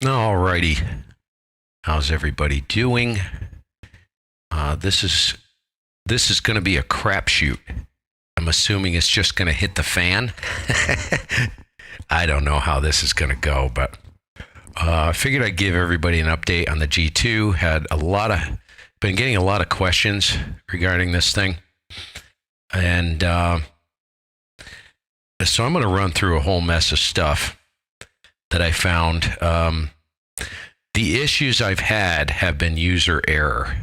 Alrighty, how's everybody doing? This is going to be a crapshoot. I'm assuming it's just going to hit the fan. I don't know how this is going to go, but I figured I'd give everybody an update on the G2. Been getting a lot of questions regarding this thing, and so I'm going to run through a whole mess of stuff that I found. The issues I've had have been user error.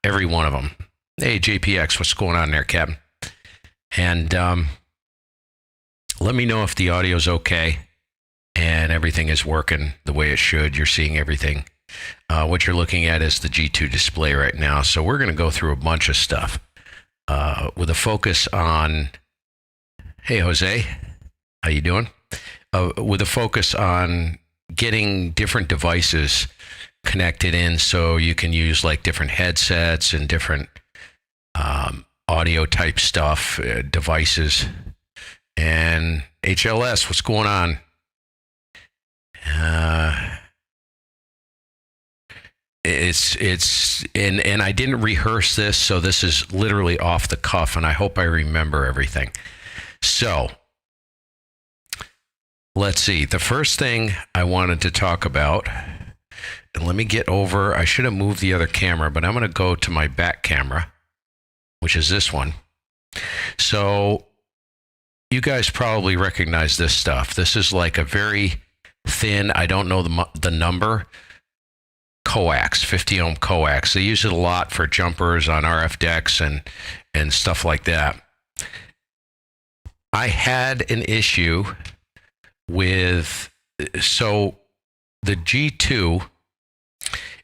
Every one of them. Hey, JPX, what's going on there, Captain? And let me know if the audio's okay and everything is working the way it should. You're seeing everything. What you're looking at is the G2 display right now. So we're going to go through a bunch of stuff with a focus on... Hey, Jose. How you doing? With a focus on getting different devices connected in so you can use like different headsets and different audio type stuff, devices. And HLS, what's going on? And I didn't rehearse this, so this is literally off the cuff, and I hope I remember everything. So let's see. The first thing I wanted to talk about, and let me get over, I should have moved the other camera, but I'm going to go to my back camera, which is this one. So you guys probably recognize this stuff. This is like a very thin, I don't know the number, coax, 50 ohm coax. They use it a lot for jumpers on RF decks and stuff like that. I had an issue with, so the G2,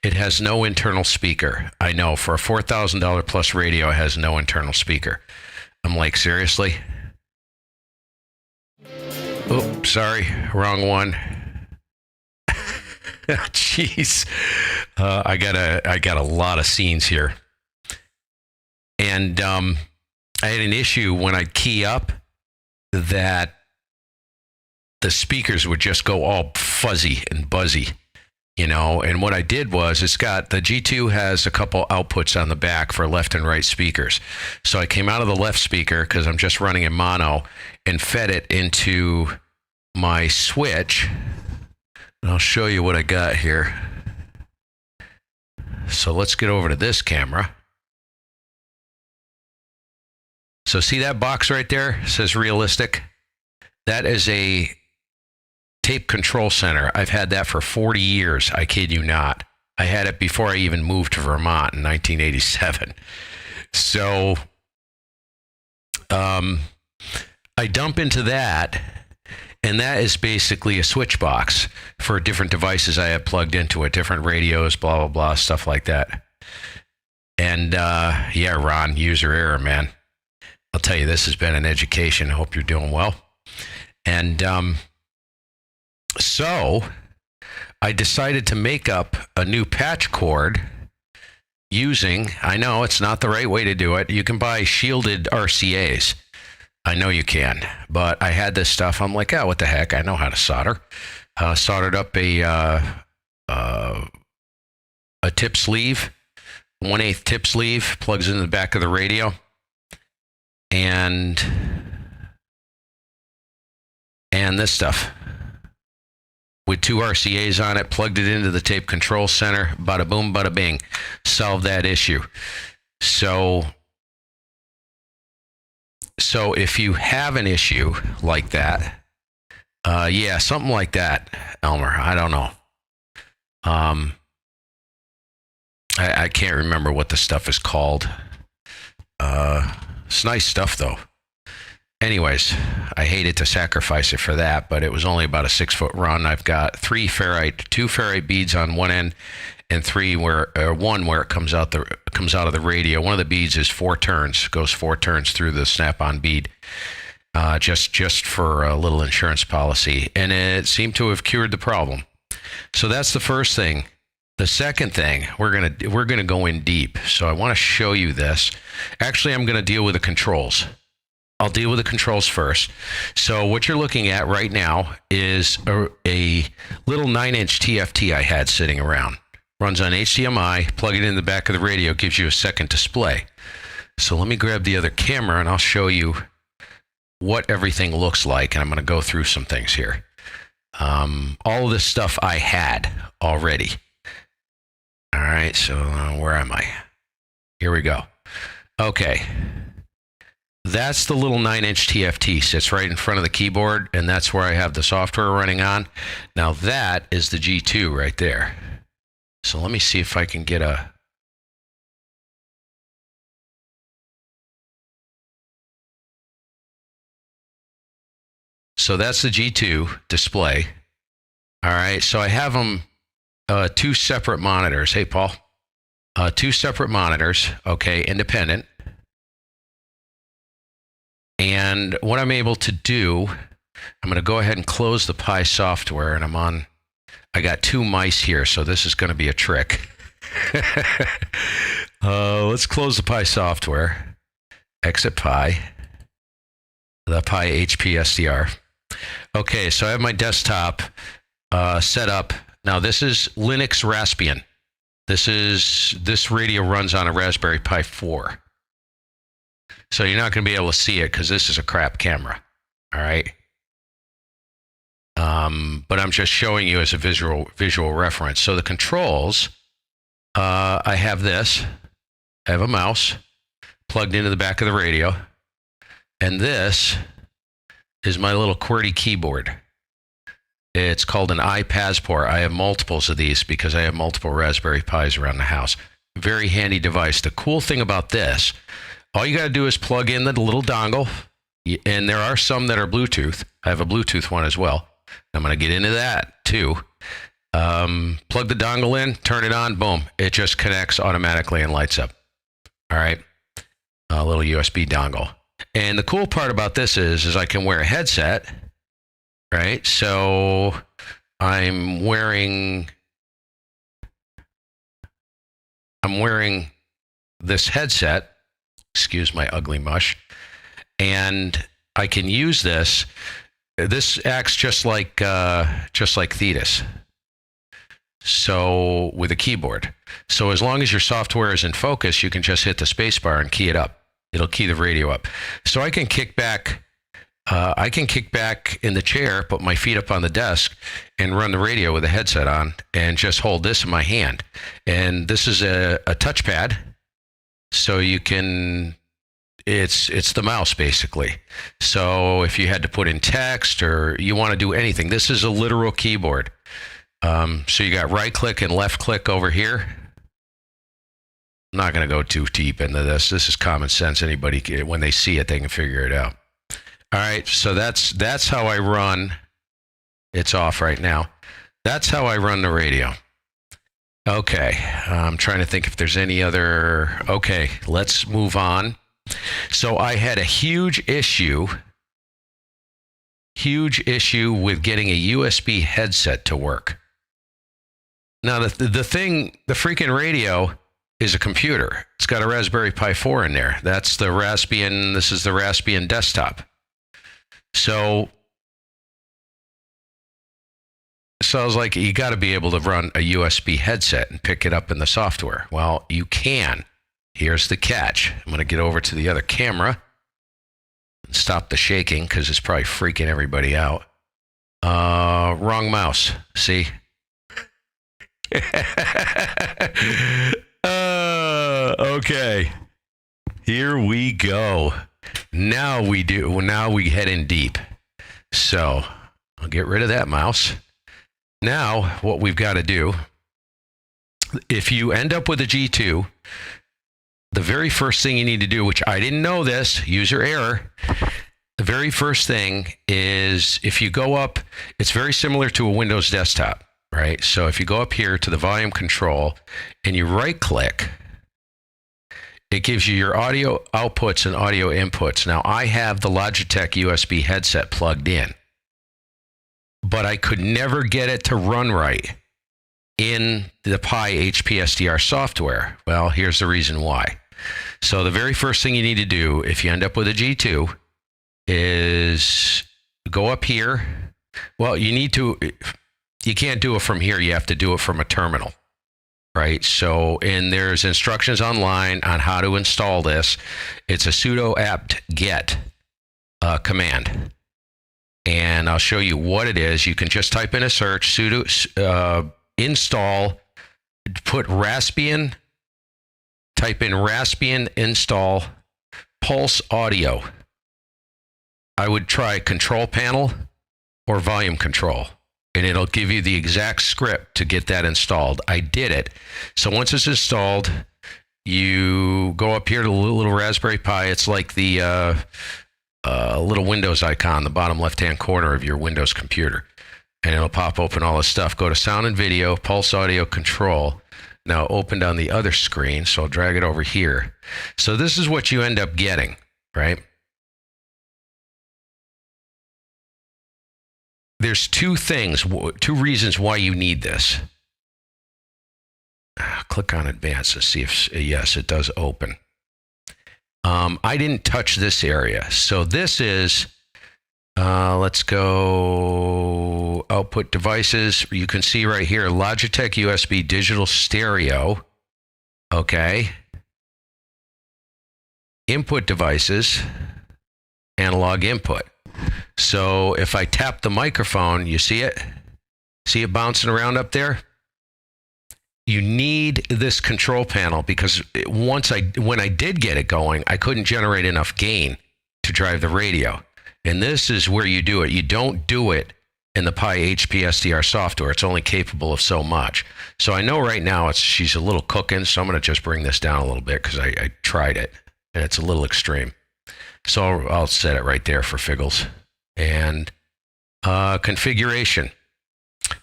it has no internal speaker. I know for a $4,000 plus radio, it has no internal speaker. I'm like, seriously? Oh, sorry, wrong one. Jeez, I got a lot of scenes here, and I had an issue when I'd key up that the speakers would just go all fuzzy and buzzy, you know. And what I did was, the G2 has a couple outputs on the back for left and right speakers. So I came out of the left speaker because I'm just running in mono and fed it into my switch. And I'll show you what I got here. So let's get over to this camera. So see that box right there? It says realistic. That is a tape control center. I've had that for 40 years. I kid you not. I had it before I even moved to Vermont in 1987. So I dump into that, and that is basically a switch box for different devices I have plugged into it, different radios, blah, blah, blah, stuff like that. And yeah, Ron, user error, man. I'll tell you, this has been an education. I hope you're doing well. And so I decided to make up a new patch cord using, I know it's not the right way to do it. You can buy shielded RCAs. I know you can, but I had this stuff. I'm like, oh, what the heck? I know how to solder. Soldered up a tip sleeve, 1/8 tip sleeve, plugs into the back of the radio. And this stuff with 2 RCAs on it, plugged it into the tape control center, bada boom, bada bing, solved that issue. So if you have an issue like that, yeah, something like that, Elmer, I don't know. I can't remember what the stuff is called. It's nice stuff, though. Anyways, I hated to sacrifice it for that, but it was only about a 6-foot run. I've got 2 ferrite beads on one end, and one where it comes out of the radio. One of the beads is 4 turns, goes 4 turns through the snap-on bead. just for a little insurance policy, and it seemed to have cured the problem. So that's the first thing. The second thing, we're gonna go in deep. So I want to show you this. Actually, I'm going to deal with the controls. I'll deal with the controls first. So what you're looking at right now is a little 9-inch TFT I had sitting around. Runs on HDMI, plug it in the back of the radio, gives you a second display. So let me grab the other camera and I'll show you what everything looks like. And I'm going to go through some things here. All of this stuff I had already. All right, so where am I? Here we go. Okay. That's the little 9-inch TFT, sits right in front of the keyboard, and that's where I have the software running on. Now that is the G2 right there. So let me see if I can get a... So that's the G2 display. All right, so I have them two separate monitors. Hey, Paul. Two separate monitors, okay, independent. And what I'm able to do, I'm going to go ahead and close the Pi software, and I got two mice here, so this is going to be a trick. Let's close the Pi software, exit Pi, the Pi HP SDR. Okay, so I have my desktop set up. Now this is Linux Raspbian. This radio runs on a Raspberry Pi 4. So you're not going to be able to see it because this is a crap camera. All right. But I'm just showing you as a visual reference. So the controls, I have this. I have a mouse plugged into the back of the radio. And this is my little QWERTY keyboard. It's called an iPassport. I have multiples of these because I have multiple Raspberry Pis around the house. Very handy device. The cool thing about this, all you got to do is plug in the little dongle, and there are some that are Bluetooth. I have a Bluetooth one as well. I'm going to get into that too. Plug the dongle in, turn it on, boom. It just connects automatically and lights up. All right. A little USB dongle. And the cool part about this is I can wear a headset, right? So I'm wearing this headset. Excuse my ugly mush. And I can use this. This acts just like Thetis. So with a keyboard. So as long as your software is in focus, you can just hit the space bar and key it up. It'll key the radio up. So I can kick back. I can kick back in the chair, put my feet up on the desk, and run the radio with a headset on, and just hold this in my hand. And this is a touchpad. So you can, it's the mouse basically. So if you had to put in text or you want to do anything, this is a literal keyboard. So you got right click and left click over here. I'm not going to go too deep into this. This is common sense. Anybody, when they see it, they can figure it out. All right. So that's how I run. It's off right now. That's how I run the radio. Okay, I'm trying to think if there's any other... Okay, let's move on. So I had a huge issue with getting a USB headset to work. Now, the freaking radio is a computer. It's got a Raspberry Pi 4 in there. That's the Raspbian, this is the Raspbian desktop. So I was like, you got to be able to run a USB headset and pick it up in the software. Well, you can. Here's the catch. I'm going to get over to the other camera and stop the shaking because it's probably freaking everybody out. Wrong mouse. See? Okay. Here we go. Now we head in deep. So I'll get rid of that mouse. Now, what we've got to do, if you end up with a G2, the very first thing you need to do, which I didn't know this, user error, the very first thing is if you go up, it's very similar to a Windows desktop, right? So if you go up here to the volume control and you right click, It gives you your audio outputs and audio inputs. Now, I have the Logitech USB headset plugged in, but I could never get it to run right in the Pi HPSDR software. Well, here's the reason why. So the very first thing you need to do if you end up with a G2 is go up here. Well, you can't do it from here. You have to do it from a terminal, right? So, and there's instructions online on how to install this. It's a sudo apt get command. And I'll show you what it is. You can just type in a search, sudo install, put Raspbian, type in Raspbian install Pulse Audio. I would try control panel or volume control, and it'll give you the exact script to get that installed. I did it. So once it's installed, you go up here to the little Raspberry Pi. It's like the little Windows icon, the bottom left-hand corner of your Windows computer. And it'll pop open all this stuff. Go to sound and video, pulse audio control. Now opened on the other screen, so I'll drag it over here. So this is what you end up getting, right? There's two reasons why you need this. Click on advanced to see if, yes, it does open. I didn't touch this area. So this is, let's go output devices. You can see right here, Logitech USB digital stereo. Okay. Input devices, analog input. So if I tap the microphone, you see it? See it bouncing around up there? You need this control panel because when I did get it going, I couldn't generate enough gain to drive the radio. And this is where you do it. You don't do it in the Pi HPSDR software. It's only capable of so much. So I know right now she's a little cooking, so I'm going to just bring this down a little bit because I tried it, and it's a little extreme. So I'll set it right there for Figgles. And configuration.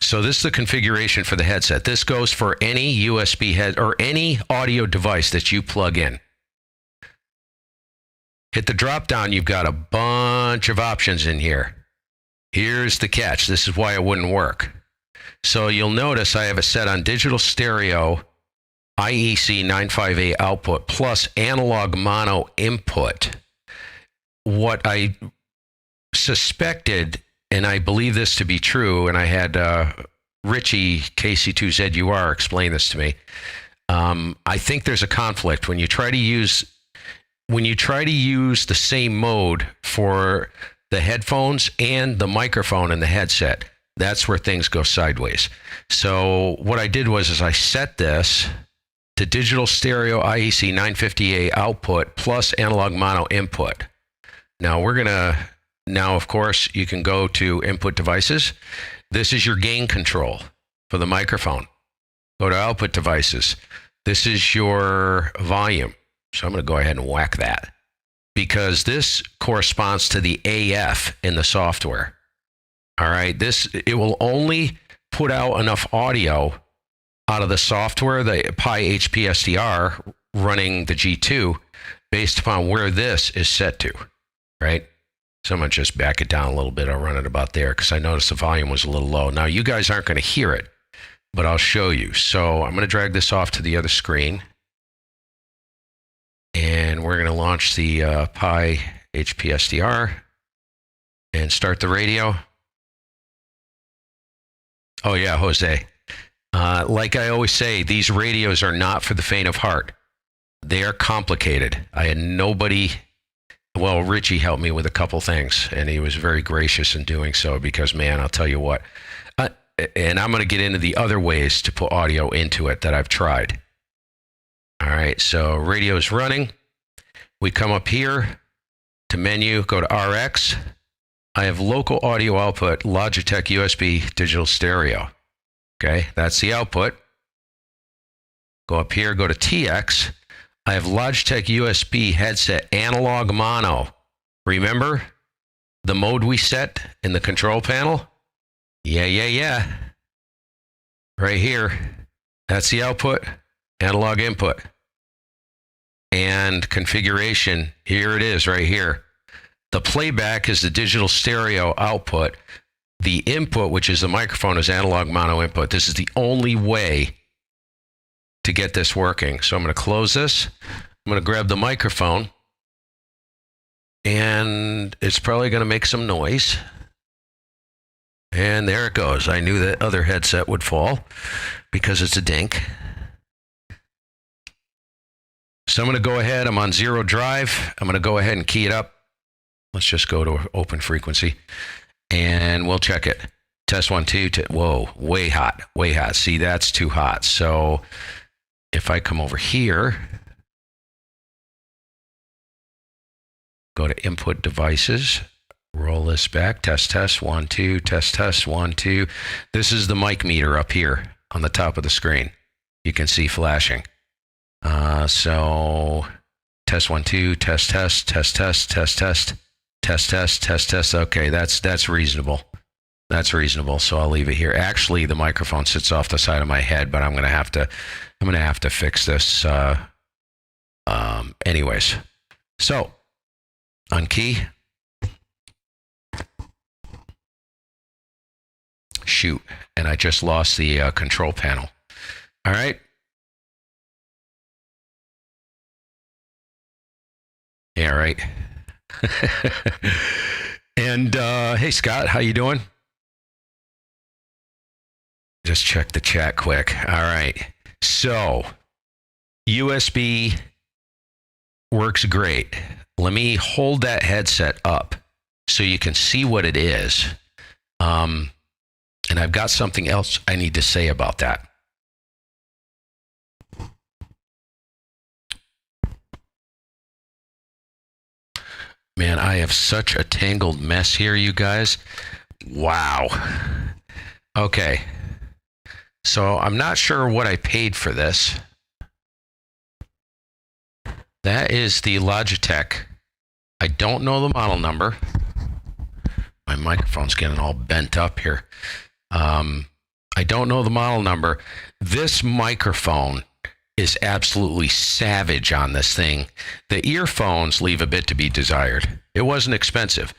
So this is the configuration for the headset. This goes for any USB head or any audio device that you plug in. Hit the drop down, you've got a bunch of options in here. Here's the catch. This is why it wouldn't work. So you'll notice I have it set on digital stereo IEC 958 output plus analog mono input. What I suspected, and I believe this to be true, and I had Richie, KC2ZUR, explain this to me. I think there's a conflict when you try to use the same mode for the headphones and the microphone and the headset. That's where things go sideways. So what I did was I set this to digital stereo IEC 958 output plus analog mono input. Now, of course, you can go to input devices. This is your gain control for the microphone. Go to output devices. This is your volume. So I'm going to go ahead and whack that because this corresponds to the AF in the software. All right. It will only put out enough audio out of the software, the Pi HPSDR running the G2, based upon where this is set to, right? So I'm going to just back it down a little bit. I'll run it about there because I noticed the volume was a little low. Now, you guys aren't going to hear it, but I'll show you. So I'm going to drag this off to the other screen. And we're going to launch the Pi HPSDR and start the radio. Oh, yeah, Jose. Like I always say, these radios are not for the faint of heart. They are complicated. I had nobody... Well, Richie helped me with a couple things, and he was very gracious in doing so because, man, I'll tell you what. And I'm going to get into the other ways to put audio into it that I've tried. All right, so radio is running. We come up here to menu, go to RX. I have local audio output, Logitech USB digital stereo. Okay, that's the output. Go up here, go to TX. I have Logitech USB headset analog mono. Remember the mode we set in the control panel? Yeah. Right here. That's the output, analog input. and configuration. Here it is right here. The playback is the digital stereo output. The input, which is the microphone, is analog mono input. This is the only way to get this working. So I'm going to close this. I'm going to grab the microphone, and it's probably going to make some noise. And there it goes. I knew that other headset would fall because it's a dink. So I'm going to go ahead. I'm on 0 drive. I'm going to go ahead and key it up. Let's just go to open frequency, and we'll check it. Test 1, 2. Whoa, way hot, way hot. See, that's too hot. So if I come over here, go to input devices, roll this back, test 1, 2, test 1, 2. This is the mic meter up here on the top of the screen. You can see flashing. So test 1, 2, test. Okay, that's reasonable. That's reasonable. So I'll leave it here. Actually, the microphone sits off the side of my head, but I'm gonna have to fix this. Anyways, so on key. Shoot, and I just lost the control panel. All right. Yeah, right. And hey, Scott, how you doing? Just check the chat quick. All right. So USB works great. Let me hold that headset up so you can see what it is. And I've got something else I need to say about that. Man, I have such a tangled mess here, you guys. Wow. Okay. So I'm not sure what I paid for this. That is the Logitech. I don't know the model number. My microphone's getting all bent up here. I don't know the model number. This microphone is absolutely savage on this thing. The earphones leave a bit to be desired. It wasn't expensive,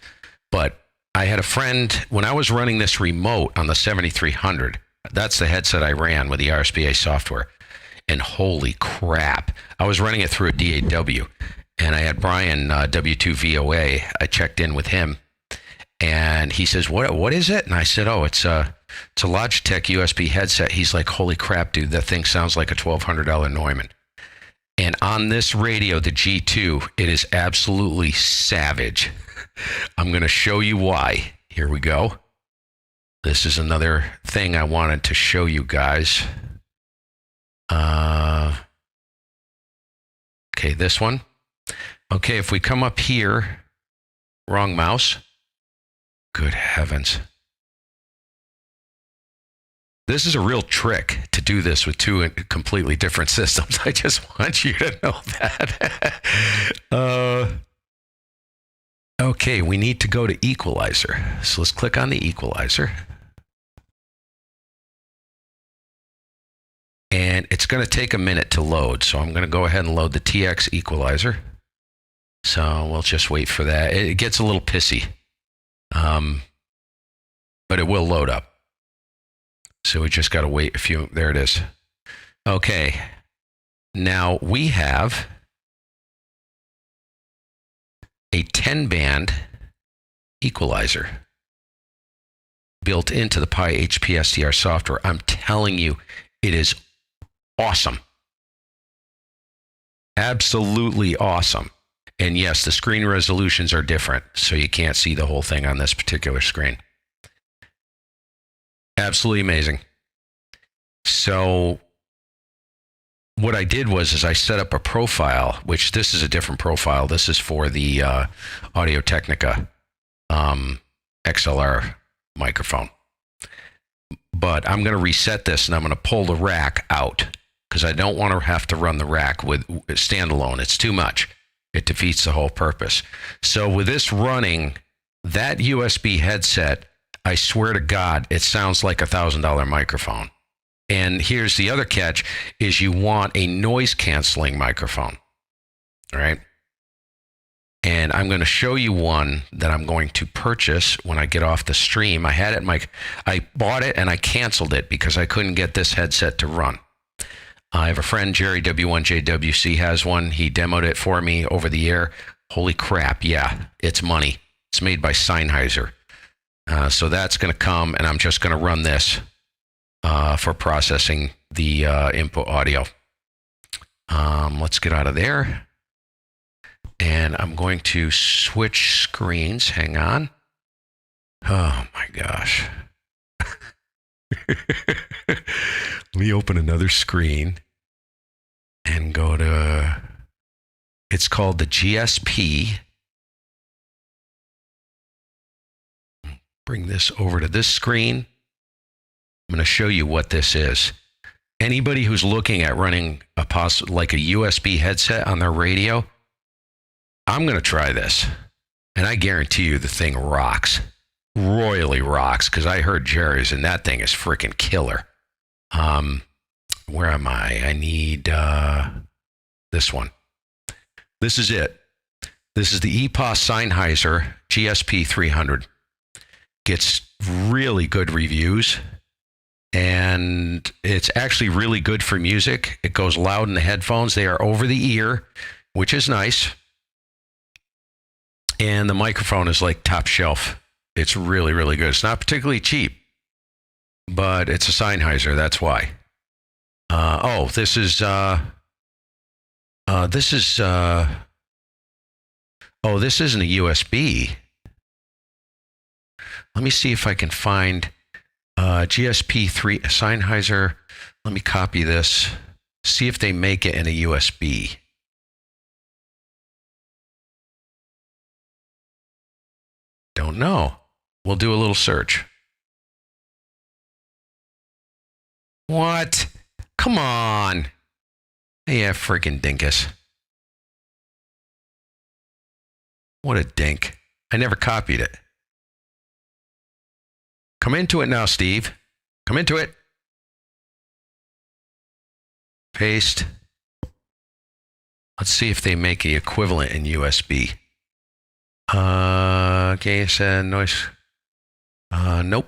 but I had a friend, when I was running this remote on the 7300, that's the headset I ran with the RSPA software, and holy crap, I was running it through a DAW, and I had Brian, W2VOA, I checked in with him, and he says, what is it? And I said, oh, it's a Logitech USB headset. He's like, holy crap, dude, that thing sounds like a $1,200 Neumann. And on this radio, the G2, it is absolutely savage. I'm going to show you why. Here we go. This is another thing I wanted to show you guys. Okay, this one. Okay, if we come up here, wrong mouse. Good heavens. This is a real trick to do this with two completely different systems. I just want you to know that. Okay, we need to go to equalizer. So let's click on the equalizer. And it's going to take a minute to load. So I'm going to go ahead and load the TX equalizer. So we'll just wait for that. It gets a little pissy, but it will load up. So we just got to wait a few. There it is. Okay. Now we have a 10-band equalizer built into the Pi HP SDR software. I'm telling you, it is awesome. Absolutely awesome. And yes, the screen resolutions are different, so you can't see the whole thing on this particular screen. Absolutely amazing. So what I did was I set up a profile, which this is a different profile. This is for the Audio Technica XLR microphone. But I'm going to reset this, and I'm going to pull the rack out because I don't want to have to run the rack with standalone. It's too much. It defeats the whole purpose. So with this running, that USB headset, I swear to God, it sounds like a $1,000 microphone. And here's the other catch, is you want a noise canceling microphone. All right. And I'm going to show you one that I'm going to purchase when I get off the stream. I had it I bought it and I canceled it because I couldn't get this headset to run. I have a friend, Jerry W1JWC, has one. He demoed it for me over the air. Holy crap, yeah, it's money. It's made by Sennheiser. So that's going to come, and I'm just going to run this for processing the input audio. Let's get out of there. And I'm going to switch screens. Hang on. Oh, my gosh. Let me open another screen and go to, it's called the GSP. Bring this over to this screen. I'm going to show you what this is. Anybody who's looking at running like a USB headset on their radio, I'm going to try this. And I guarantee you the thing rocks. Royally rocks, because I heard Jerry's and that thing is freaking killer. Where am I? I need this one. This is it. This is the EPOS Sennheiser GSP 300. Gets really good reviews, and it's actually really good for music. It goes loud in the headphones. They are over the ear, which is nice. And the microphone is like top shelf. It's really, really good. It's not particularly cheap, but it's a Sennheiser. That's why. This isn't a USB. Let me see if I can find GSP3 Sennheiser. Let me copy this. See if they make it in a USB. Don't know. We'll do a little search. What? Come on. Yeah, freaking dinkus. What a dink. I never copied it. Come into it now, Steve. Come into it. Paste. Let's see if they make the equivalent in USB. Okay, said noise. Nope.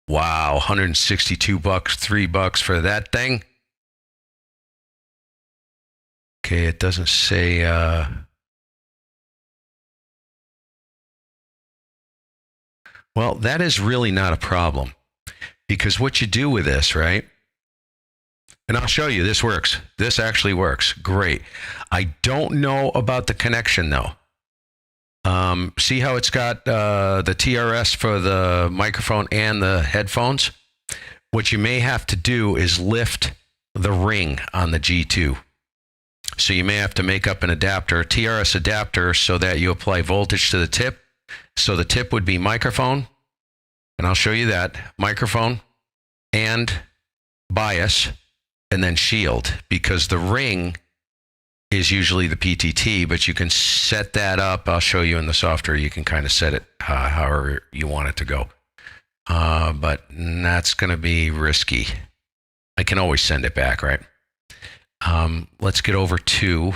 Wow, $162, $3 for that thing. Okay, it doesn't say. Well, that is really not a problem, because what you do with this, right? And I'll show you, this works. This actually works. Great. I don't know about the connection, though. See how it's got the TRS for the microphone and the headphones? What you may have to do is lift the ring on the G2. So you may have to make up an adapter, TRS adapter, so that you apply voltage to the tip. So the tip would be microphone, and I'll show you that, microphone and bias, and then shield, because the ring is usually the PTT, but you can set that up. I'll show you in the software. You can kind of set it however you want it to go. But that's going to be risky. I can always send it back, right? Let's get over to...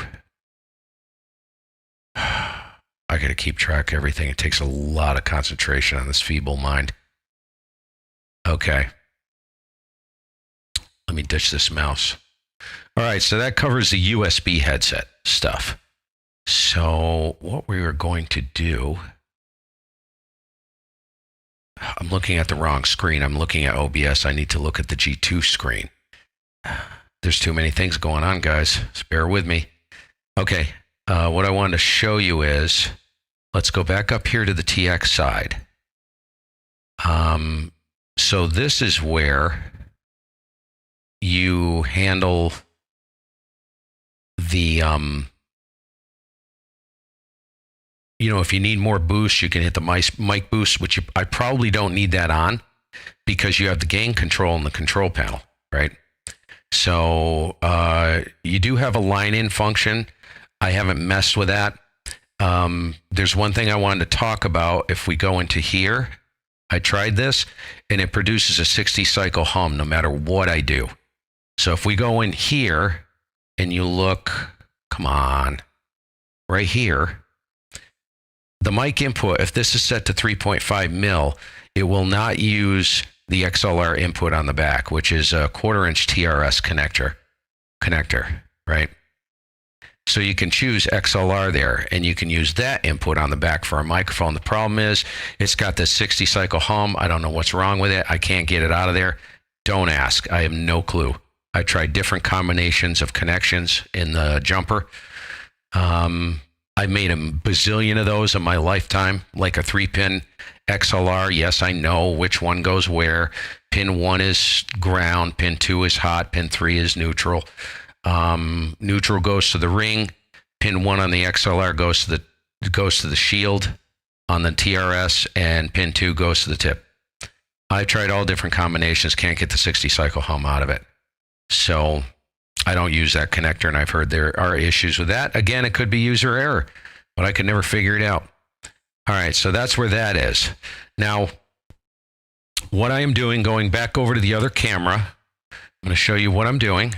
I got to keep track of everything. It takes a lot of concentration on this feeble mind. Okay. Let me ditch this mouse. All right, so that covers the USB headset stuff. So what we are going to do... I'm looking at the wrong screen. I'm looking at OBS. I need to look at the G2 screen. There's too many things going on, guys. Just bear with me. Okay. What I wanted to show you is, let's go back up here to the TX side. So this is where you handle the, if you need more boost, you can hit the mic boost, which I probably don't need that on because you have the gain control in the control panel, right? So you do have a line-in function. I haven't messed with that. There's one thing I wanted to talk about. If we go into here, I tried this, and it produces a 60 cycle hum no matter what I do. So if we go in here, and you look, come on, right here, the mic input, if this is set to 3.5 mil, it will not use the XLR input on the back, which is a 1/4-inch TRS connector, right? So you can choose XLR there, and you can use that input on the back for a microphone. The problem is it's got this 60 cycle hum. I don't know what's wrong with it. I can't get it out of there. Don't ask. I have no clue. I tried different combinations of connections in the jumper. I made a bazillion of those in my lifetime, like a 3-pin XLR. Yes, I know which one goes where. Pin 1 is ground, pin 2 is hot, pin 3 is neutral. Neutral goes to the ring. Pin 1 on the XLR goes to the shield on the TRS, and pin 2 goes to the tip. I tried all different combinations, can't get the 60 cycle hum out of it. So I don't use that connector, and I've heard there are issues with that. Again, it could be user error, but I could never figure it out. All right, so that's where that is. Now, what I am doing, going back over to the other camera, I'm going to show you what I'm doing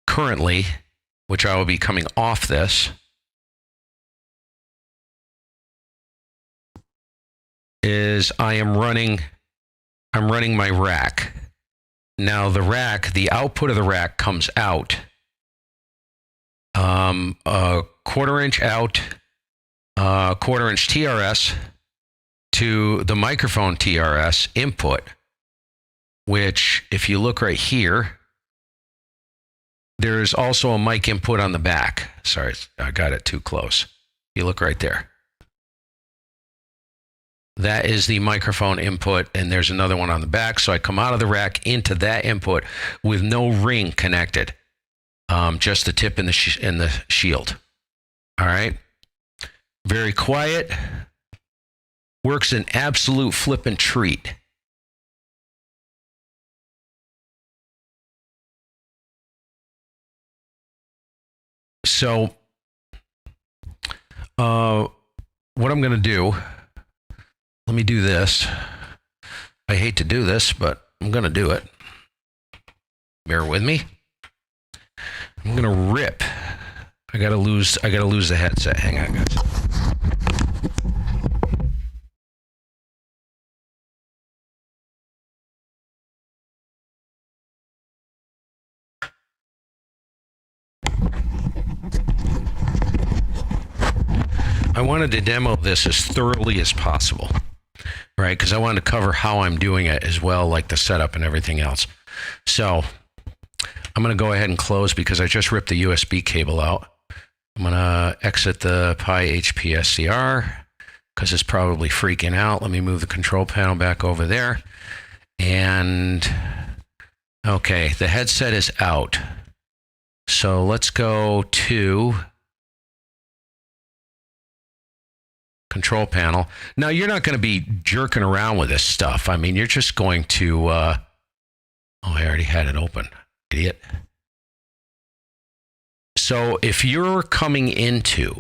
currently, which I will be coming off this, is I'm running my rack. Now the rack, the output of the rack comes out a 1/4-inch out, 1/4-inch TRS to the microphone TRS input, which if you look right here, there's also a mic input on the back. Sorry, I got it too close. You look right there. That is the microphone input, and there's another one on the back. So I come out of the rack into that input with no ring connected, just the tip and the shield. All right. Very quiet. Works an absolute flippin' treat. So, what I'm going to do, let me do this. I hate to do this, but I'm going to do it. Bear with me. I'm going to rip. I got to lose the headset. Hang on, guys. I wanted to demo this as thoroughly as possible, right? Because I wanted to cover how I'm doing it as well, like the setup and everything else. So I'm going to go ahead and close because I just ripped the USB cable out. I'm going to exit the Pi HP SCR because it's probably freaking out. Let me move the control panel back over there. And okay, the headset is out. So let's go to control panel. Now, you're not going to be jerking around with this stuff. I mean, you're just going to, oh, I already had it open. Idiot. So if you're coming into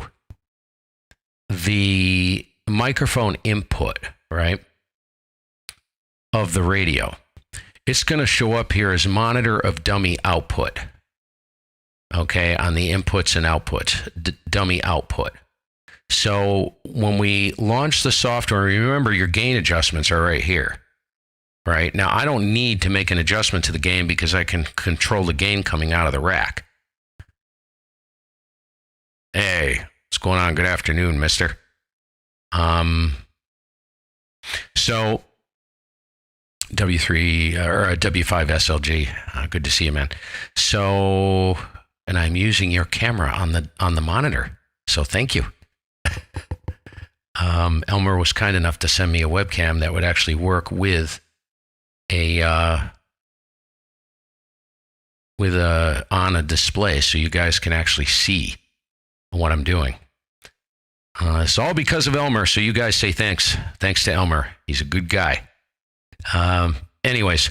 the microphone input, right, of the radio, it's going to show up here as monitor of dummy output. Okay, on the inputs and outputs, dummy output. So when we launch the software, remember your gain adjustments are right here, right? Now, I don't need to make an adjustment to the gain because I can control the gain coming out of the rack. Hey, what's going on? Good afternoon, mister. So W3 or W5 SLG, good to see you, man. So, and I'm using your camera on the monitor, so thank you. Elmer was kind enough to send me a webcam that would actually work with on a display, so you guys can actually see what I'm doing. It's all because of Elmer, so you guys say thanks. Thanks to Elmer. He's a good guy. Anyways,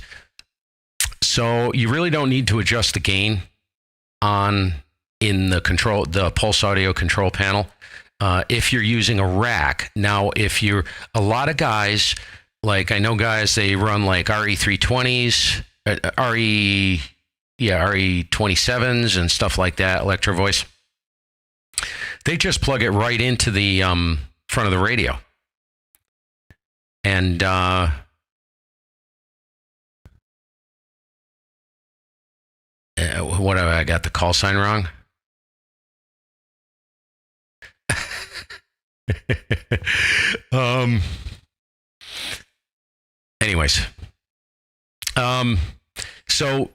so you really don't need to adjust the gain in the Pulse Audio control panel. If you're using a rack. Now, if you're a lot of guys, like I know guys, they run like RE320s, RE27s and stuff like that, Electro Voice. They just plug it right into the front of the radio. And what, I got the call sign wrong? Anyways, so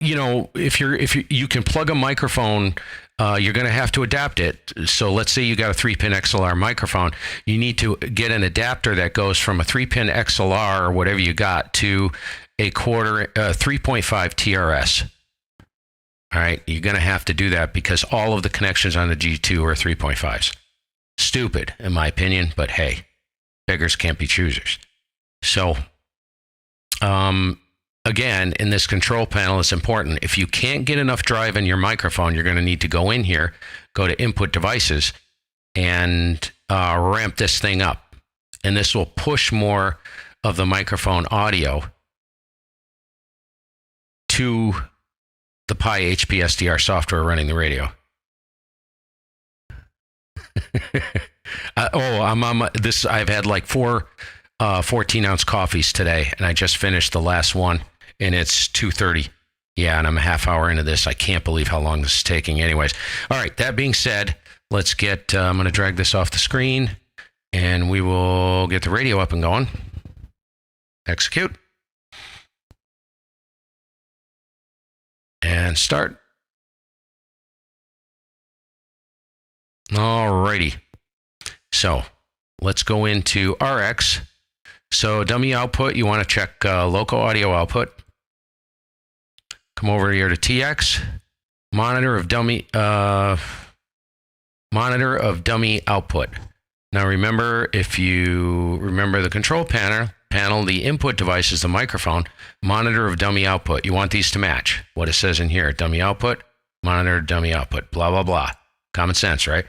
if you can plug a microphone, you're going to have to adapt it. So let's say you got a 3-pin XLR microphone, you need to get an adapter that goes from a 3-pin XLR or whatever you got to a 3.5 TRS. All right, you're going to have to do that because all of the connections on the G2 are 3.5s. Stupid, in my opinion, but hey, beggars can't be choosers. So, again, in this control panel, it's important. If you can't get enough drive in your microphone, you're going to need to go in here, go to Input Devices, and ramp this thing up. And this will push more of the microphone audio to the Pi HP SDR software running the radio. I'm on this. I've had like 4 14-ounce coffees today, and I just finished the last one, and it's 2:30. Yeah, and I'm a half hour into this. I can't believe how long this is taking. Anyways, all right. That being said, let's get. I'm going to drag this off the screen, and we will get the radio up and going. Execute. And start. Alrighty. So let's go into RX. So dummy output, you want to check local audio output. Come over here to TX. Monitor of dummy output. Now remember, if you remember the control panel, the input device is the microphone. Monitor of dummy output. You want these to match what it says in here. Dummy output, monitor, dummy output, blah, blah, blah. Common sense, right?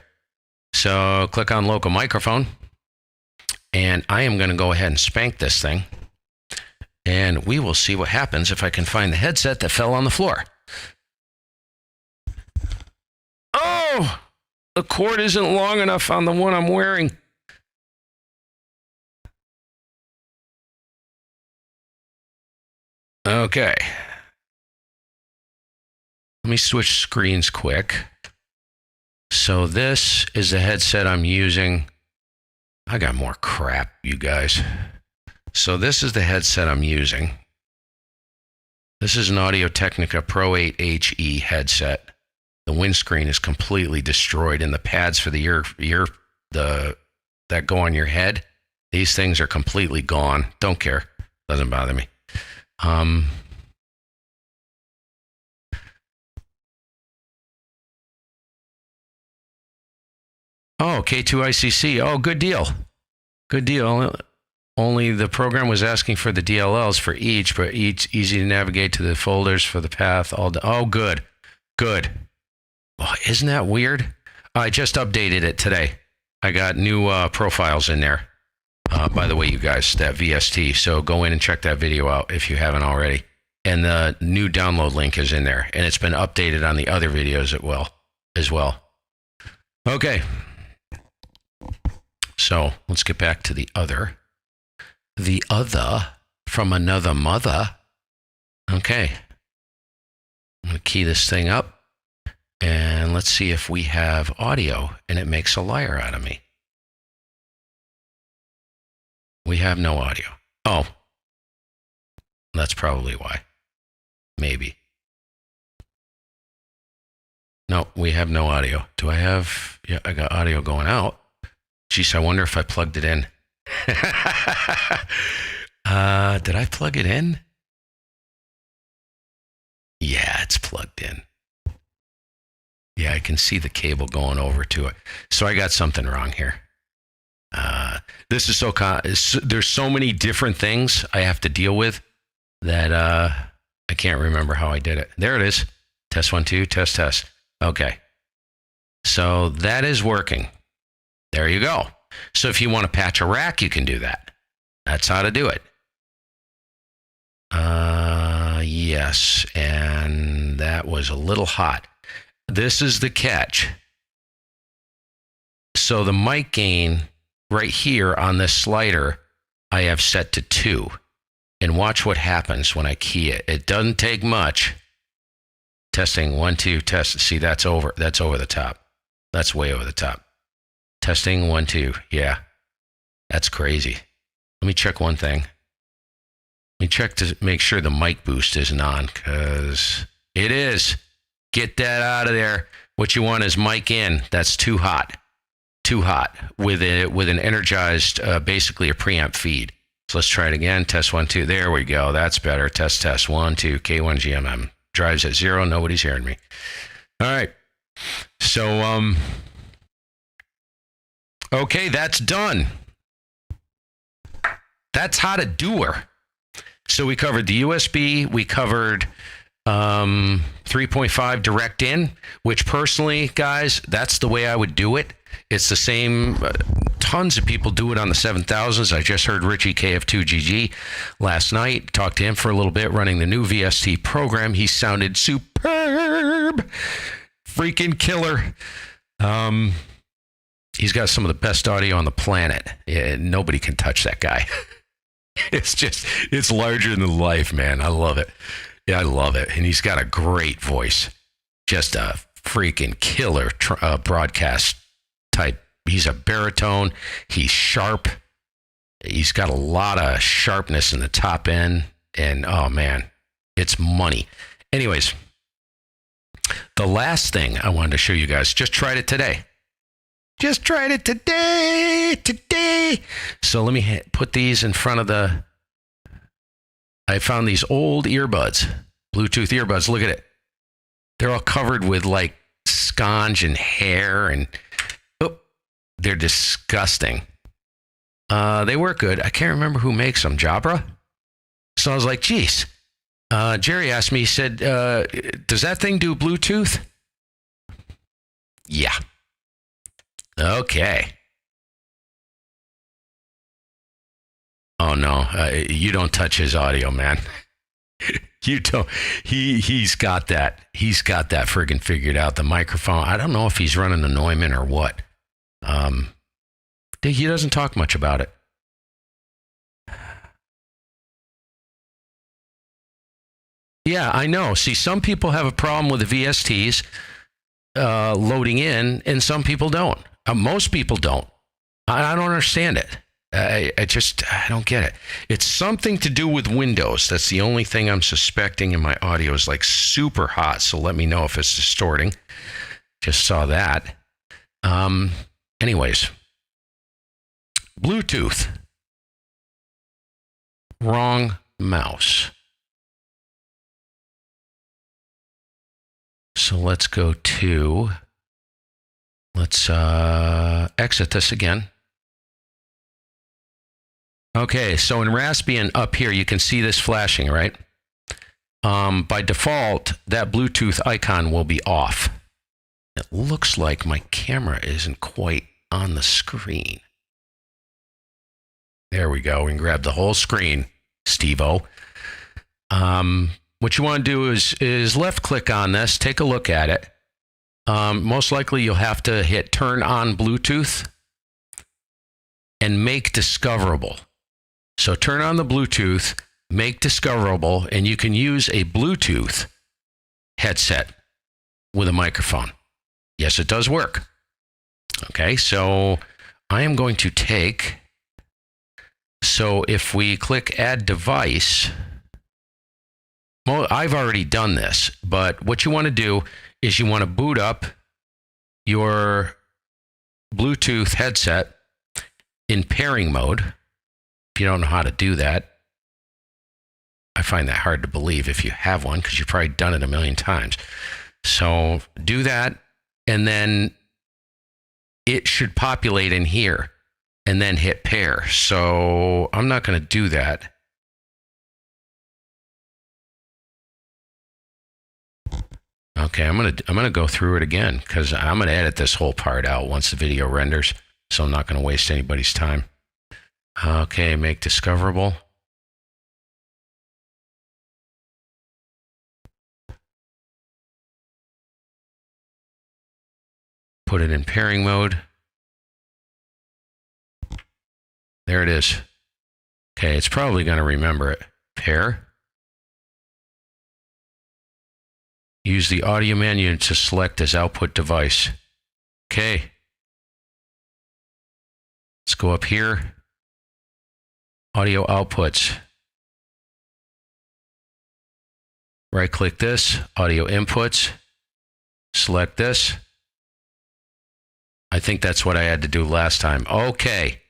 So click on local microphone. And I am going to go ahead and spank this thing. And we will see what happens if I can find the headset that fell on the floor. Oh, the cord isn't long enough on the one I'm wearing. Okay. Let me switch screens quick. So this is the headset I'm using. I got more crap, you guys. So this is the headset I'm using. This is an Audio-Technica Pro 8 HE headset. The windscreen is completely destroyed, and the pads for the that go on your head, these things are completely gone. Don't care. Doesn't bother me. Oh, K2ICC. Oh, good deal. Good deal. Only the program was asking for the DLLs for each, but each easy to navigate to the folders for the path. Oh, good. Good. Oh, isn't that weird? I just updated it today. I got new profiles in there. By the way, you guys, that VST. So go in and check that video out if you haven't already. And the new download link is in there. And it's been updated on the other videos as well. Okay. So let's get back to the other. The other from another mother. Okay. I'm going to key this thing up. And let's see if we have audio and it makes a liar out of me. We have no audio. Oh. That's probably why. Maybe. No, we have no audio. Do I have... Yeah, I got audio going out. Jeez, I wonder if I plugged it in. Did I plug it in? Yeah, it's plugged in. Yeah, I can see the cable going over to it. So I got something wrong here. This is there's so many different things I have to deal with that I can't remember how I did it. There it is. Test 1, 2, test. Okay. So that is working. There you go. So if you want to patch a rack, you can do that. That's how to do it. Yes, and that was a little hot. This is the catch. So the mic gain right here on this slider, I have set to 2. And watch what happens when I key it. It doesn't take much. Testing 1, 2, test. See, that's over the top. That's way over the top. Testing 1, 2. Yeah, that's crazy. Let me check one thing. Let me check to make sure the mic boost isn't on, because it is. Get that out of there. What you want is mic in. That's too hot. Too hot with an energized, basically a preamp feed. So let's try it again. Test 1, 2. There we go. That's better. Test 1, 2. K1 GMM. Drives at 0. Nobody's hearing me. All right. So, okay, that's done. That's how to do her. So we covered the USB. We covered 3.5 direct in, which personally, guys, that's the way I would do it. It's the same. Tons of people do it on the 7000s. I just heard Richie KF2GG last night. Talked to him for a little bit running the new VST program. He sounded superb. Freaking killer. He's got some of the best audio on the planet. Yeah, nobody can touch that guy. It's larger than life, man. I love it. Yeah, I love it. And he's got a great voice. Just a freaking killer broadcast type. He's a baritone. He's sharp. He's got a lot of sharpness in the top end. And, oh, man, it's money. Anyways, the last thing I wanted to show you guys, just tried it today. Just tried it today. So let me put these in front of the... I found these old earbuds, Bluetooth earbuds. Look at it. They're all covered with like sconge and hair, and they're disgusting. They work good. I can't remember who makes them. Jabra? So I was like, geez. Jerry asked me, he said, does that thing do Bluetooth? Yeah. Okay. Oh, no. You don't touch his audio, man. You don't. He's got that. He's got that friggin' figured out. The microphone. I don't know if he's running a Neumann or what. He doesn't talk much about it. Yeah, I know. See, some people have a problem with the VSTs loading in, and some people don't. Most people don't. I don't understand it. I don't get it. It's something to do with Windows. That's the only thing I'm suspecting, and my audio is like super hot, so let me know if it's distorting. Just saw that. Anyways, Bluetooth. Wrong mouse. So let's go to, let's exit this again. Okay, so in Raspbian up here, you can see this flashing, right? By default, that Bluetooth icon will be off. It looks like my camera isn't quite on the screen. There we go. We can grab the whole screen, Steve-O. What you want to do is left click on this, take a look at it. Most likely you'll have to hit turn on Bluetooth and make discoverable. So turn on the Bluetooth, make discoverable, and you can use a Bluetooth headset with a microphone. Yes, it does work. Okay, so I am going to take, so if we click add device, well, I've already done this, but what you want to do is you want to boot up your Bluetooth headset in pairing mode. If you don't know how to do that, I find that hard to believe if you have one, because you've probably done it a million times. So do that, and then it should populate in here, and then hit pair. So I'm not going to do that. Okay, I'm gonna go through it again, because I'm gonna edit this whole part out once the video renders, so I'm not gonna waste anybody's time. Okay, make discoverable. Put it in pairing mode. There it is. Okay, it's probably going to remember it. Pair. Use the audio menu to select as output device. Okay. Let's go up here. Audio outputs. Right click this, audio inputs. Select this. I think that's what I had to do last time. Okay.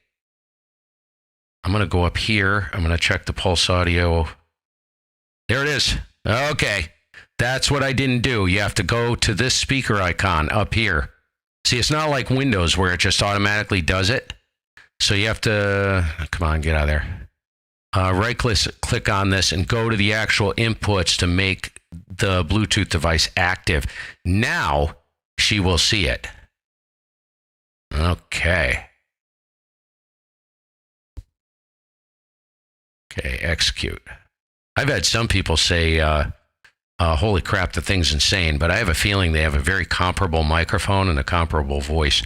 I'm going to go up here. I'm going to check the pulse audio. There it is. Okay. That's what I didn't do. You have to go to this speaker icon up here. See, it's not like Windows where it just automatically does it. So you have to, come on, get out of there. Right click on this and go to the actual inputs to make the Bluetooth device active. Now she will see it. Okay. Okay, execute. I've had some people say, holy crap, the thing's insane, but I have a feeling they have a very comparable microphone and a comparable voice.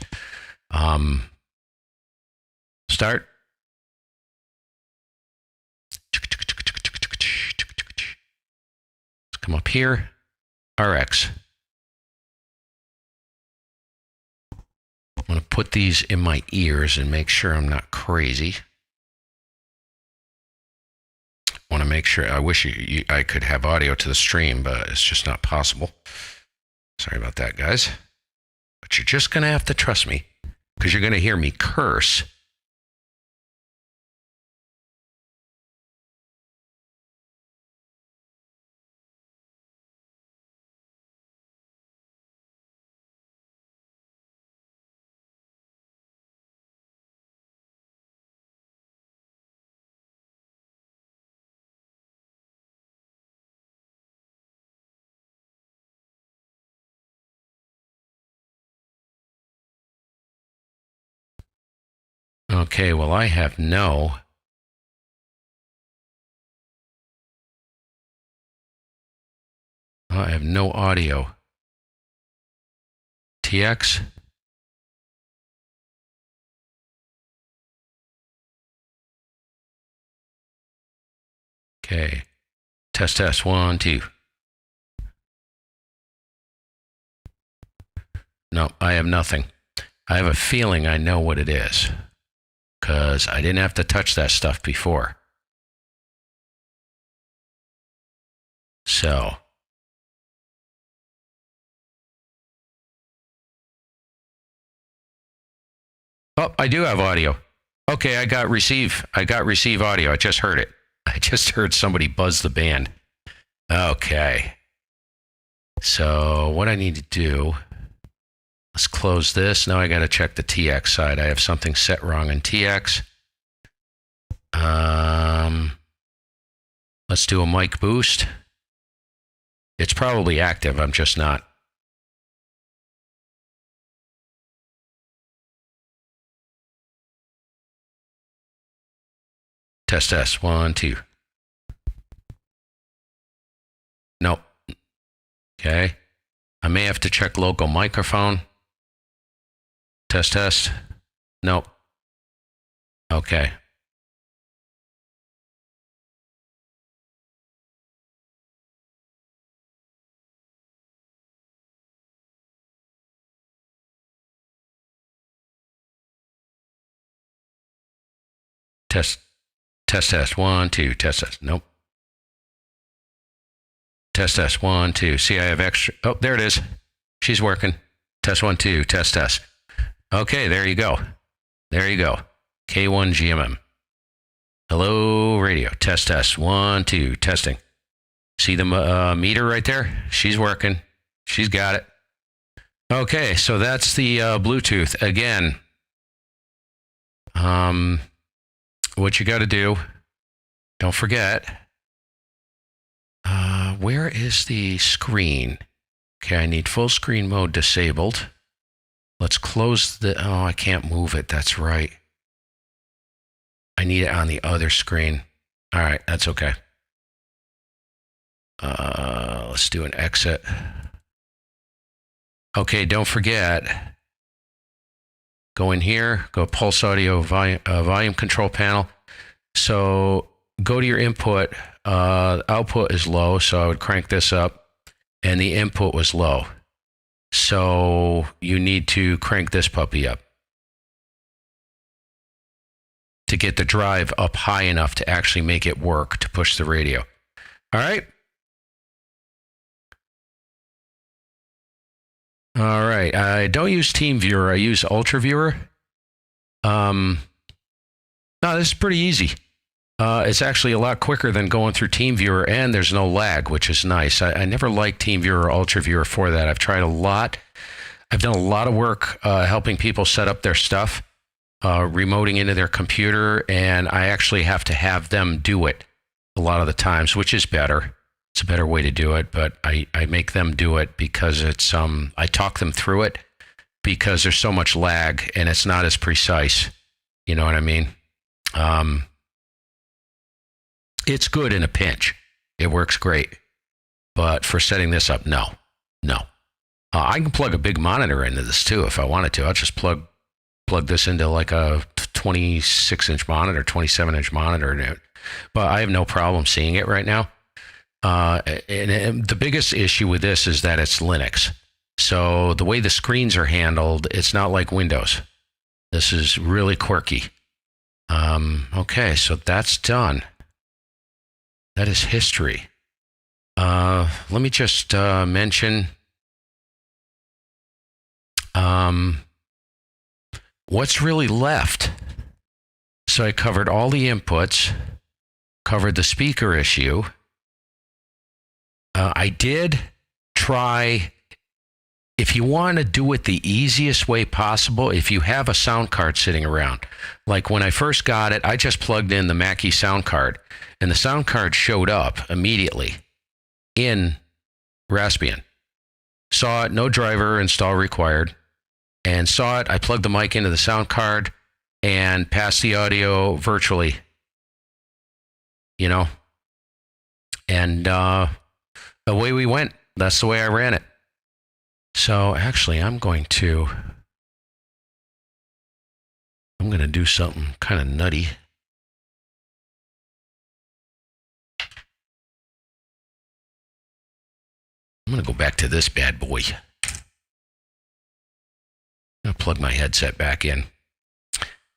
Start. Let's come up here. RX. I'm going to put these in my ears and make sure I'm not crazy. Want to make sure. I wish I could have audio to the stream, but it's just not possible. Sorry about that, guys. But you're just going to have to trust me because you're going to hear me curse. Okay, well, I have no audio. TX. Okay. Test 1, 2. No, I have nothing. I have a feeling I know what it is because I didn't have to touch that stuff before. So. Oh, I do have audio. Okay, I got receive audio. I just heard it. I just heard somebody buzz the band. Okay. So what I need to do, let's close this. Now I got to check the TX side. I have something set wrong in TX. Let's do a mic boost. It's probably active. I'm just not. Test 1, 2. Nope. Okay. I may have to check local microphone. Test. Nope. Okay. Test 1, 2. Test. Nope. Test 1, 2. See, I have extra. Oh, there it is. She's working. Test 1, 2. Test. Okay, there you go. K1 GMM. Hello, radio. Test 1, 2. Testing. See the meter right there? She's working. She's got it. Okay, so that's the Bluetooth. Again, what you got to do, don't forget, where is the screen? Okay, I need full screen mode disabled. Let's close the, I can't move it. That's right. I need it on the other screen. All right, that's okay. Let's do an exit. Okay, don't forget, go in here, go pulse audio volume control panel. So go to your input. Output is low, so I would crank this up, and the input was low. So you need to crank this puppy up to get the drive up high enough to actually make it work to push the radio. All right. All right. I don't use TeamViewer. I use UltraViewer. No, this is pretty easy. It's actually a lot quicker than going through TeamViewer, and there's no lag, which is nice. I never liked TeamViewer or UltraViewer for that. I've tried a lot. I've done a lot of work helping people set up their stuff, remoting into their computer, and I actually have to have them do it a lot of the times, which is better. It's a better way to do it, but I make them do it because it's I talk them through it because there's so much lag and it's not as precise. You know what I mean? It's good in a pinch. It works great. But for setting this up, no. I can plug a big monitor into this too if I wanted to. I'll just plug this into like a 26-inch monitor, 27-inch monitor. But I have no problem seeing it right now. And the biggest issue with this is that it's Linux. So the way the screens are handled, it's not like Windows. This is really quirky. Okay, so that's done. That is history. Let me just mention what's really left. So I covered all the inputs, covered the speaker issue. I did try, if you want to do it the easiest way possible, if you have a sound card sitting around. Like when I first got it, I just plugged in the Mackie sound card, and the sound card showed up immediately in Raspbian. Saw it, no driver install required, and saw it. I plugged the mic into the sound card and passed the audio virtually, and away we went. That's the way I ran it. So actually, I'm going to do something kind of nutty. I'm going to go back to this bad boy. I'm going to plug my headset back in.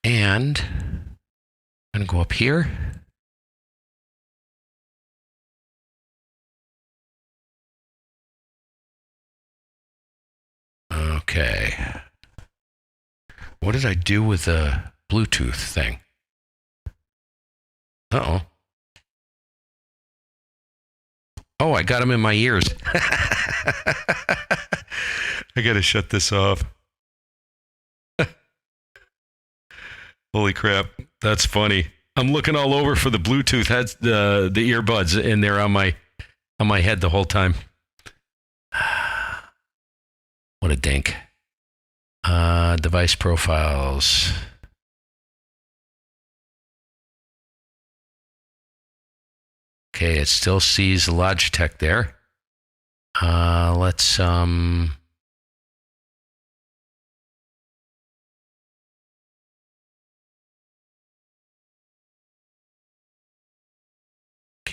And I'm going to go up here. Okay. What did I do with the Bluetooth thing? Uh-oh. Oh, I got them in my ears. I got to shut this off. Holy crap. That's funny. I'm looking all over for the Bluetooth heads, the earbuds in there on my head the whole time. What a dink. Device profiles. Okay, it still sees Logitech there. Let's okay,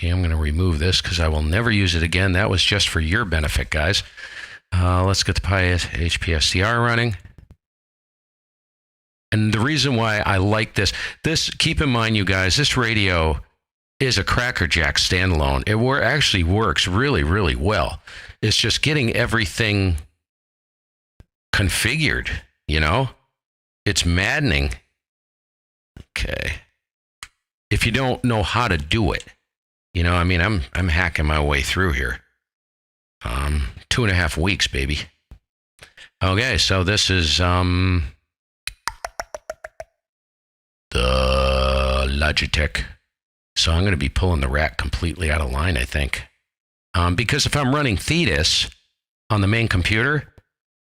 I'm going to remove this because I will never use it again. That was just for your benefit, guys. Let's get the Pi HPSDR running. And the reason why I like this, keep in mind, you guys, this radio is a Crackerjack standalone. It actually works really, really well. It's just getting everything configured, It's maddening. Okay. If you don't know how to do it, I'm hacking my way through here. 2.5 weeks, baby. Okay, so this is the Logitech. So I'm going to be pulling the rack completely out of line, I think. Because if I'm running Thetis on the main computer,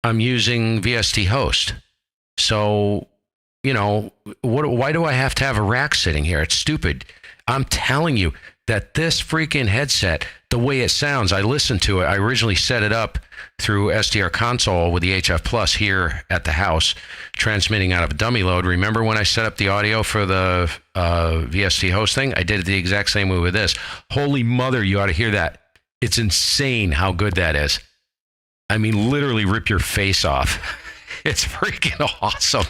I'm using VST host. So, why do I have to have a rack sitting here? It's stupid. I'm telling you, that this freaking headset, the way it sounds, I listened to it. I originally set it up through SDR console with the HF Plus here at the house, transmitting out of a dummy load. Remember when I set up the audio for the VST host thing? I did it the exact same way with this. Holy mother, you ought to hear that. It's insane how good that is. I mean, literally rip your face off. It's freaking awesome.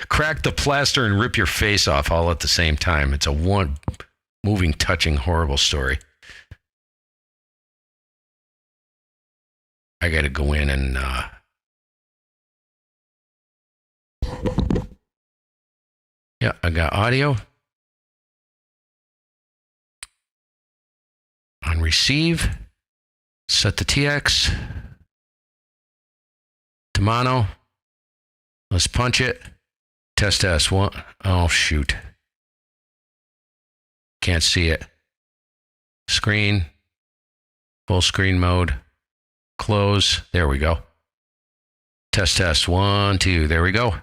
Crack the plaster and rip your face off all at the same time. It's a one moving, touching, horrible story. I got to go in and yeah, I got audio on receive. Set the TX to mono. Let's punch it. Test S1. Oh, shoot. Can't see it. Screen. Full screen mode. Close. There we go. Test 1, 2. There we go.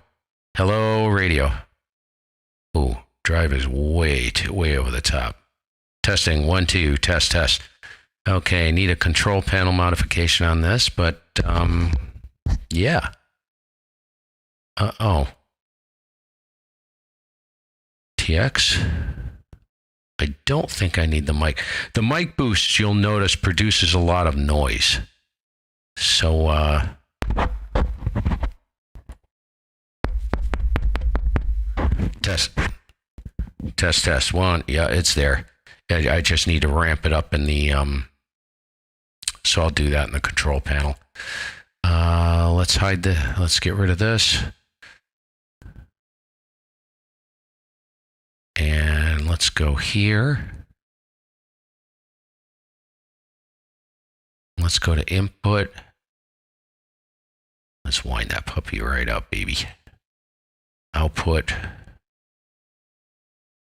Hello, radio. Ooh, drive is way over the top. Testing 1, 2. Test. Okay, need a control panel modification on this, but yeah. Uh-oh. TX. I don't think I need the mic. The mic boost, you'll notice, produces a lot of noise. So, test 1. Yeah, it's there. I just need to ramp it up in the, so I'll do that in the control panel. Let's get rid of this. And let's go here. Let's go to input. Let's wind that puppy right up, baby. Output.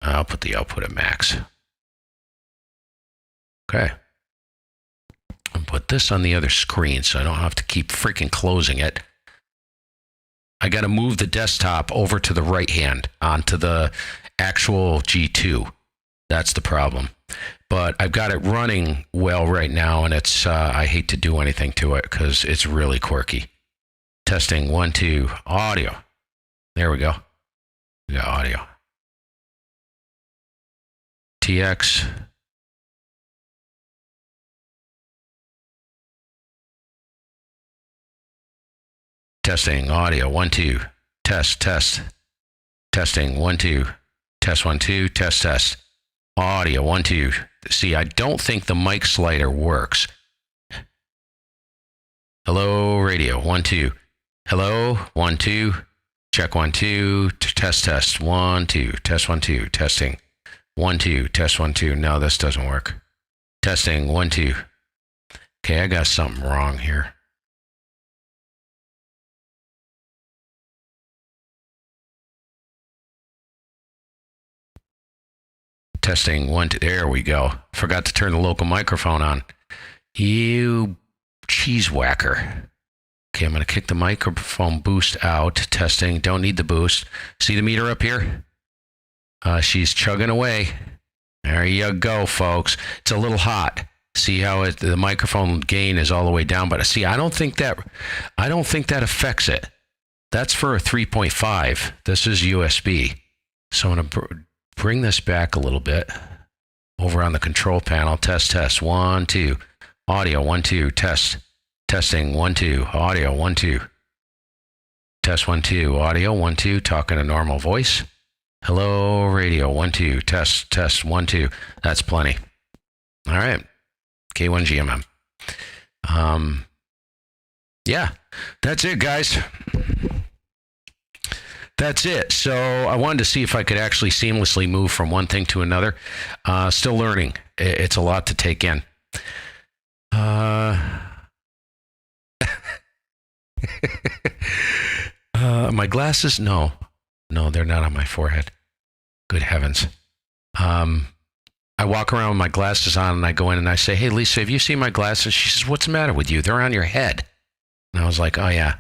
I'll put the output at max. Okay. And put this on the other screen so I don't have to keep freaking closing it. I got to move the desktop over to the right hand onto the actual G2. That's the problem. But I've got it running well right now, and it's I hate to do anything to it because it's really quirky. Testing 1, 2, audio. There we go. We got audio. TX. Testing audio 1, 2. Test. Testing 1, 2. Test 1, 2. Test. Audio 1, 2. See, I don't think the mic slider works. Hello, radio 1, 2. Hello 1, 2. Check 1, 2. Test 1, 2. Test 1, 2. Testing 1, 2. Test 1, 2. No, this doesn't work. Testing 1, 2. Okay, I got something wrong here. Testing 1, 2. There we go. Forgot to turn the local microphone on. You cheese whacker. Okay, I'm going to kick the microphone boost out. Testing. Don't need the boost. See the meter up here? She's chugging away. There you go, folks. It's a little hot. See how the microphone gain is all the way down, but see, I don't think that affects it. That's for a 3.5. This is USB. So I'm going to bring this back a little bit over on the control panel. Test 1, 2. Audio 1, 2. Testing 1, 2. Audio 1, 2. Test 1, 2. Audio 1, 2. Talking a normal voice. Hello, radio 1, 2. Test 1, 2. That's plenty. All right. K1 GMM. Yeah, that's it, guys. That's it. So I wanted to see if I could actually seamlessly move from one thing to another. Still learning. It's a lot to take in. My glasses? No, they're not on my forehead. Good heavens. I walk around with my glasses on and I go in and I say, "Hey, Lisa, have you seen my glasses?" She says, "What's the matter with you? They're on your head." And I was like, "Oh, yeah.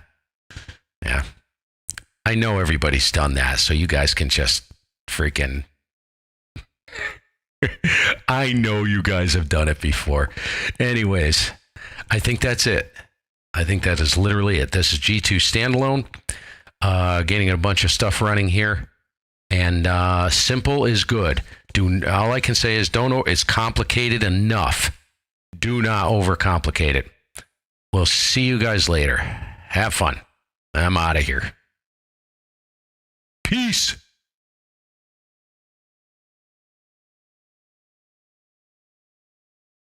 I know everybody's done that, so you guys can just freaking I know you guys have done it before. Anyways, I think that's it. I think that is literally it. This is G2 standalone. Getting a bunch of stuff running here. And simple is good. All I can say is it's complicated enough. Do not overcomplicate it. We'll see you guys later. Have fun. I'm out of here. Peace.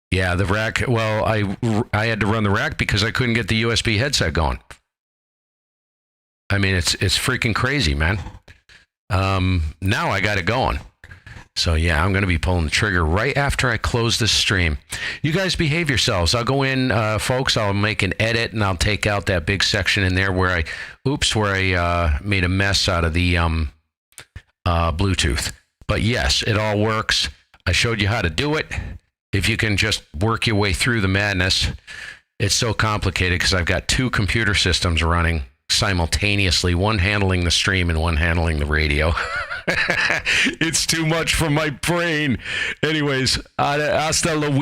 Yeah, the rack. Well, I had to run the rack because I couldn't get the USB headset going. I mean, it's freaking crazy, man. Now I got it going. So yeah, I'm going to be pulling the trigger right after I close this stream. You guys behave yourselves. I'll go in, folks. I'll make an edit and I'll take out that big section in there where I made a mess out of the Bluetooth. But yes, it all works. I showed you how to do it. If you can just work your way through the madness, it's so complicated because I've got two computer systems running simultaneously, one handling the stream and one handling the radio. It's too much for my brain. Anyways, hasta luego.